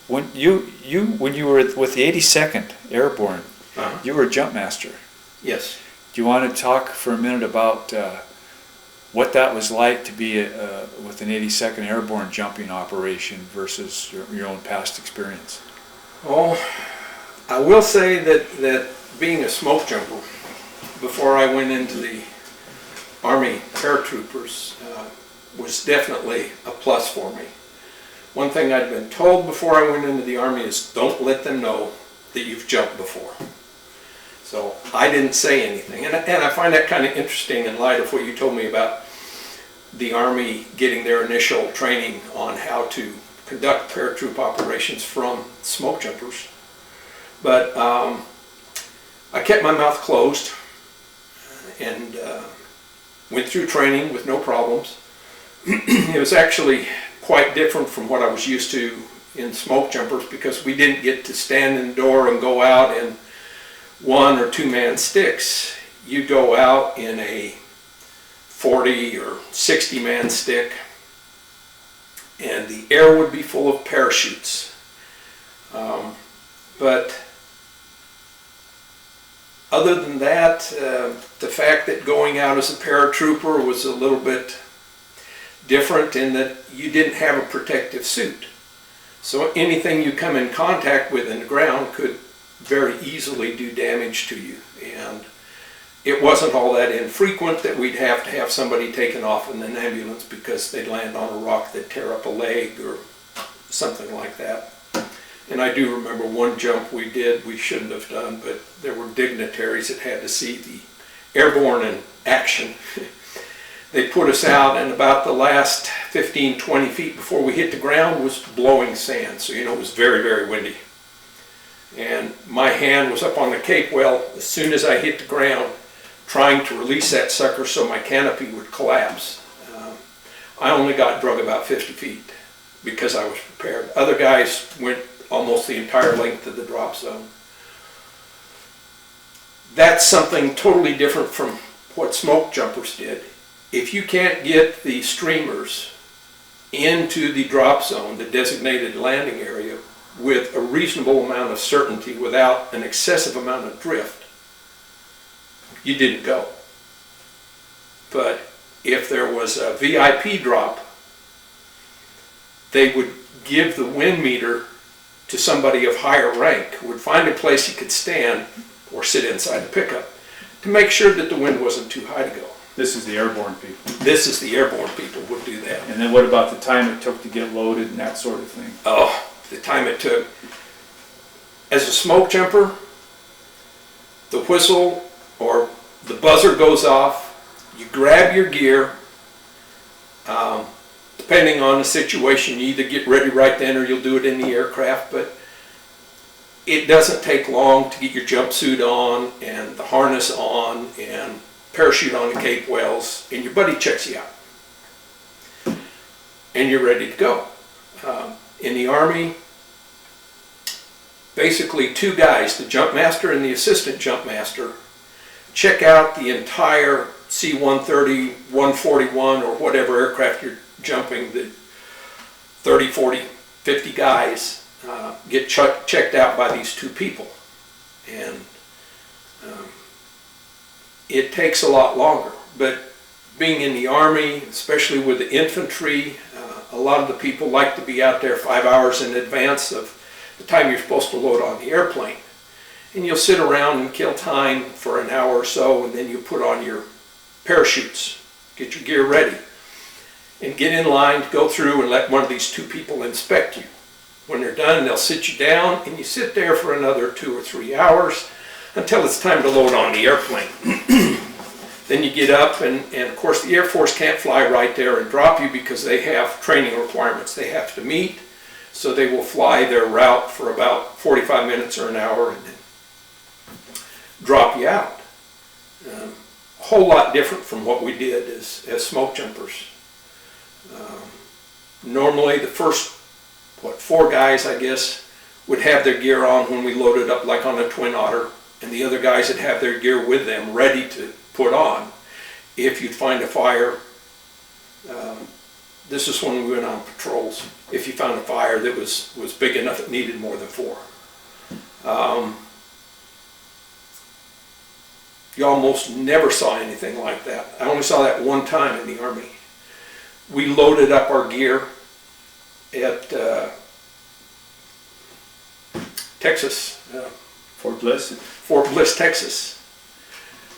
when you were with the 82nd Airborne, you were a jump master. Yes. Do you want to talk for a minute about what that was like to be with an 82nd Airborne jumping operation versus your own past experience? Oh, I will say that being a smoke jumper, before I went into the Army paratroopers, was definitely a plus for me. One thing I'd been told before I went into the Army is don't let them know that you've jumped before. So I didn't say anything. And I find that kind of interesting in light of what you told me about the Army getting their initial training on how to conduct paratroop operations from smoke jumpers. But I kept my mouth closed and went through training with no problems. It was actually quite different from what I was used to in smoke jumpers, because we didn't get to stand in the door and go out in 1 or 2 man sticks. You go out in a 40 or 60 man stick, and the air would be full of parachutes. But other than that, the fact that going out as a paratrooper was a little bit different in that you didn't have a protective suit. So anything you come in contact with in the ground could very easily do damage to you. And it wasn't all that infrequent that we'd have to have somebody taken off in an ambulance because they'd land on a rock that'd tear up a leg or something like that. And I do remember one jump we shouldn't have done, but there were dignitaries that had to see the Airborne in action. They put us out, and about the last 15, 20 feet before we hit the ground was blowing sand. So, you know, it was very, very windy. And my hand was up on the cape well as soon as I hit the ground, trying to release that sucker so my canopy would collapse. I only got drug about 50 feet because I was prepared. Other guys went almost the entire length of the drop zone. That's something totally different from what smoke jumpers did. If you can't get the streamers into the drop zone, the designated landing area, with a reasonable amount of certainty without an excessive amount of drift, you didn't go. But if there was a VIP drop, they would give the wind meter to somebody of higher rank, would find a place he could stand or sit inside the pickup to make sure that the wind wasn't too high to go. This is the Airborne people. This is the Airborne people would do that. And then what about the time it took to get loaded and that sort of thing? Oh, the time it took. As a smoke jumper, the whistle or the buzzer goes off, you grab your gear, depending on the situation, you either get ready right then or you'll do it in the aircraft, but it doesn't take long to get your jumpsuit on and the harness on and parachute on the cape wells, and your buddy checks you out. And you're ready to go. In the Army, basically 2 guys, the jump master and the assistant jump master, check out the entire C-130, 141, or whatever aircraft you're jumping. The 30, 40, 50 guys get checked out by these 2 people. And it takes a lot longer. But being in the Army, especially with the infantry, a lot of the people like to be out there 5 hours in advance of the time you're supposed to load on the airplane. And you'll sit around and kill time for an hour or so, and then you put on your parachutes, get your gear ready, and get in line to go through and let one of these 2 people inspect you. When they're done, they'll sit you down, and you sit there for another 2 or 3 hours until it's time to load on the airplane. Then you get up, and of course the Air Force can't fly right there and drop you because they have training requirements they have to meet. So they will fly their route for about 45 minutes or an hour and then drop you out. A whole lot different from what we did as smoke jumpers. Normally the first, 4 guys, I guess, would have their gear on when we loaded up like on a Twin Otter, and the other guys would have their gear with them ready to put on if you'd find a fire This is when we went on patrols. If you found a fire that was big enough it needed more than 4. You almost never saw anything like that. I only saw that one time in the Army. We loaded up our gear at Texas, Fort Bliss. Fort Bliss, Texas.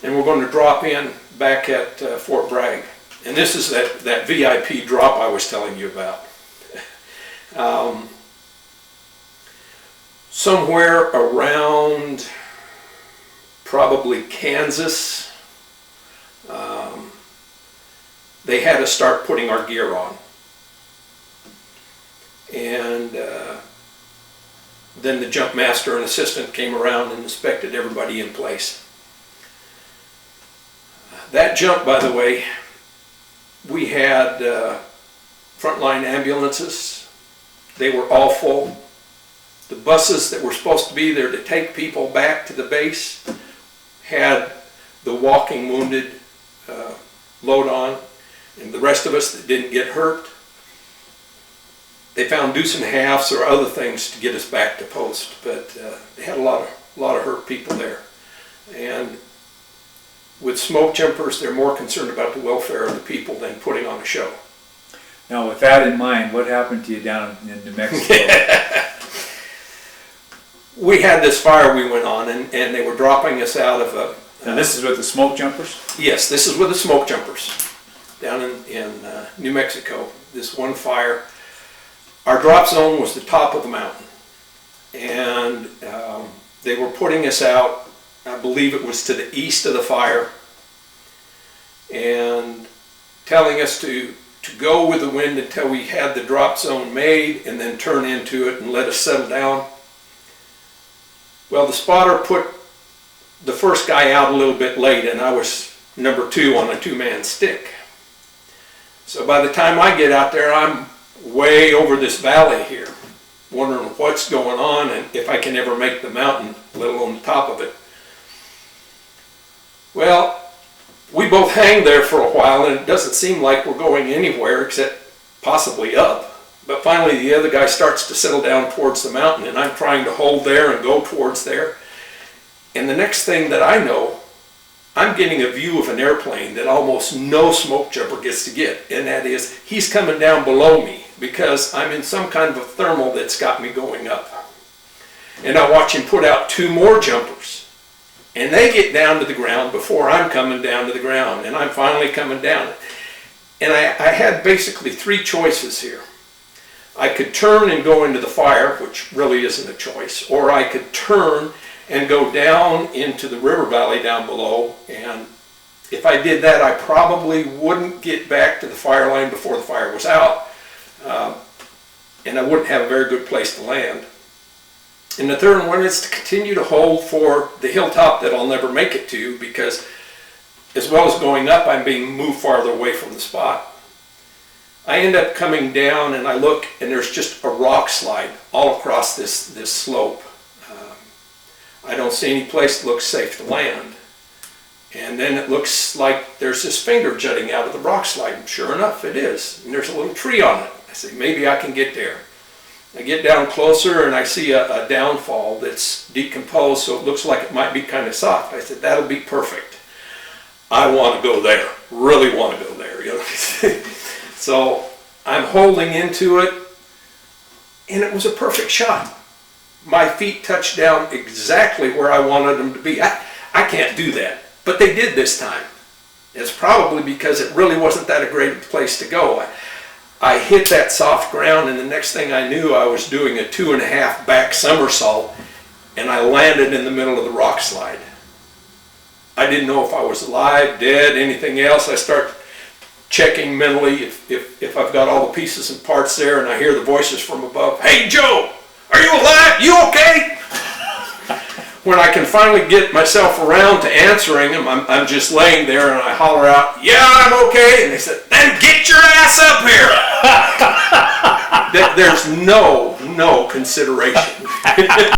And we're going to drop in back at Fort Bragg. And this is that VIP drop I was telling you about. Somewhere around probably Kansas, they had to start putting our gear on. And then the jump master and assistant came around and inspected everybody in place. That jump, by the way, we had frontline ambulances. They were all full. The buses that were supposed to be there to take people back to the base had the walking wounded load on, and the rest of us that didn't get hurt, they found deuce and halves or other things to get us back to post. But they had a lot of hurt people there. And with smoke jumpers, they're more concerned about the welfare of the people than putting on a show. Now, with that in mind, what happened to you down in New Mexico? We had this fire we went on, and they were dropping us out of a... And this is with the smoke jumpers? Yes, this is with the smoke jumpers down in New Mexico. This one fire, our drop zone was the top of the mountain. And they were putting us out, I believe it was to the east of the fire, and telling us to go with the wind until we had the drop zone made and then turn into it and let us settle down. Well, the spotter put the first guy out a little bit late, and I was number 2 on a 2-man stick. So by the time I get out there, I'm way over this valley here, wondering what's going on and if I can ever make the mountain, let alone the top of it. Well, we both hang there for a while, and it doesn't seem like we're going anywhere except possibly up. But finally the other guy starts to settle down towards the mountain, and I'm trying to hold there and go towards there. And the next thing that I know, I'm getting a view of an airplane that almost no smoke jumper gets to get. And that is, he's coming down below me because I'm in some kind of a thermal that's got me going up. And I watch him put out 2 more jumpers. And they get down to the ground before I'm coming down to the ground. And I'm finally coming down. And I had basically 3 choices here. I could turn and go into the fire, which really isn't a choice, or I could turn and go down into the river valley down below, and if I did that, I probably wouldn't get back to the fire line before the fire was out, and I wouldn't have a very good place to land. And the third one is to continue to hold for the hilltop that I'll never make it to, because as well as going up, I'm being moved farther away from the spot. I end up coming down, and I look, and there's just a rock slide all across this slope. I don't see any place that looks safe to land. And then it looks like there's this finger jutting out of the rock slide, and sure enough, it is. And there's a little tree on it. I say, maybe I can get there. I get down closer, and I see a downfall that's decomposed, so it looks like it might be kind of soft. I said, that'll be perfect. I want to go there, really want to go there. You know? So I'm holding into it, and it was a perfect shot. My feet touched down exactly where I wanted them to be. I can't do that, but they did this time. It's probably because it really wasn't that a great place to go. I hit that soft ground, and the next thing I knew, I was doing a 2.5 back somersault, and I landed in the middle of the rock slide. I didn't know if I was alive, dead, anything else. I start checking mentally if I've got all the pieces and parts there, and I hear the voices from above. Hey Joe, are you alive? You okay? When I can finally get myself around to answering them, I'm just laying there, and I holler out, yeah, I'm okay. And they said, then get your ass up here. There's no consideration.